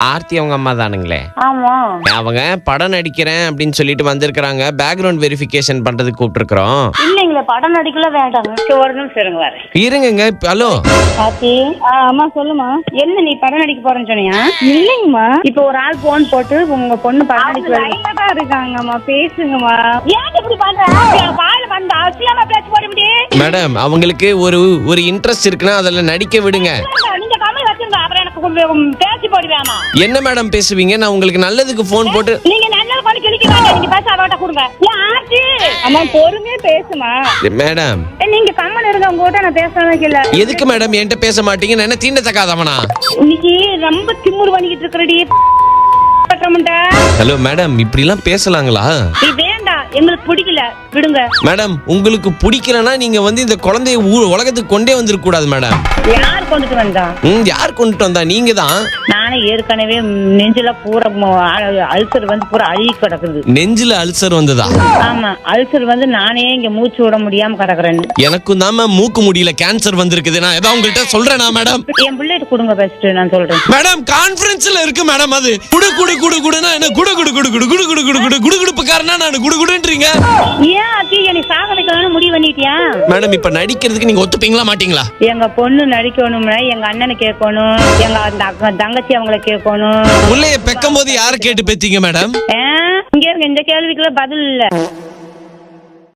ஆர்த்தி அவங்க அம்மா தானுங்களே? ஆமா. அவங்க படம் நடிக்கிறேன் அப்படின்னு சொல்லிட்டு வந்திருக்காங்க. பேக்ரவுண்ட் வெரிஃபிகேஷன் பண்றதுக்கு கூப்பிட்டுருக்கோம். இல்லைங்களே, படம் நடிக்கல வேண்டாங்க. ஒரு நிமிஷம் இருங்க வரேன். இருங்க. ஹலோ ஆர்த்தி. அம்மா சொல்லுமா. என்ன நீ படம் நடிக்க போறேன்னு சொன்னியா? இல்லைங்கம்மா, இப்ப ஒரு ஆள் போன் போட்டு உங்க பொண்ணு படம் நடிக்க தான் இருக்காங்கம்மா, பேசுங்கம்மா. ஏன் இப்படி பண்ற? வாயில வந்த அவசியமா பேச்சு போட முடியும். மேடம், அவங்களுக்கு ஒரு இன்ட்ரெஸ்ட் இருக்குன்னா அதுல நடிக்க விடுங்க. நீங்க கம்மல் வச்சிருங்க, அப்புறம் எனக்கு பேச்சு போடுவேமா? என்ன மேடம் பேசுவீங்க? நான் உங்களுக்கு நல்லதுக்கு போன் போட்டு நீங்க நல்லது பண்ணி கிழிக்க வேண்டாம். நீங்க பேச அவட்ட கொடுங்க. ஏன் ஆர்த்தி? அம்மா பொறுமையா பேசுமா. மேடம், நீங்க கம்மல் இருங்க, உங்ககிட்ட நான் பேசவே இல்ல. எதுக்கு மேடம் என்கிட்ட பேச மாட்டீங்க? நான் என்ன தீண்டத்தக்காதவனா? இன்னைக்கு ரொம்ப திமிரு பண்ணிக்கிட்டு இருக்கறடி. ஹலோ மேடம், இப்படி எல்லாம் பேசலாங்களா? நீ வேண்டாம், எங்களுக்கு பிடிக்கல, விடுங்க. மேடம், உங்களுக்கு பிடிக்கலன்னா நீங்க இந்த குழந்தைய உலகத்துக்கு கொண்டே வந்திருக்க கூடாது மேடம். யார் கொண்டுட்டு வந்தா? யார் கொண்டுட்டு வந்தா? நீங்க தான். நானே ஏற்கனவே நெஞ்சில பூரா அல்சர் பூரா அழுகி கிடக்குது. நெஞ்சில அல்சர் வந்ததா? ஆமா, அல்சர் நானே இங்க மூச்சு விட முடியாம கிடக்குறேன். எனக்கும் தான் மூக்கு முடியல கேன்சர் வந்திருக்குது. நான் ஏதாவது உங்கள்கிட்ட சொல்றேனா மேடம்? என் பிள்ளைட்டு கொடுங்க ஃபர்ஸ்ட், நான் சொல்றேன். மேடம், கான்ஃபரன்ஸ்ல இருக்கு மேடம். அது குடு குடு குடு குடுனா என்ன? குடு குடு குடு குடு குடு குடு குடு குடு குடு குடுப்புக்காரனா நான் குடு குடுன்றீங்க. ஏன் அக்கி நீ சாக வைக்கலாம்னு முடிவு பண்ணிட்டியா? மேடம், இப்ப நடிக்கிறதுக்கு நீங்க ஒத்துப்பீங்களா மாட்டீங்களா? எங்க பொண்ணு நடிக்கணும்னா எங்க அண்ணனை கேட்கணும், எங்க அந்த தங்கச்சி அவங்களை கேட்கணும். உள்ளே பெக்கும் போது யாரை கேட்டு பெத்தீங்க மேடம்? இங்க இருங்க, இந்த கேள்விக்குள்ள பதில் இல்ல.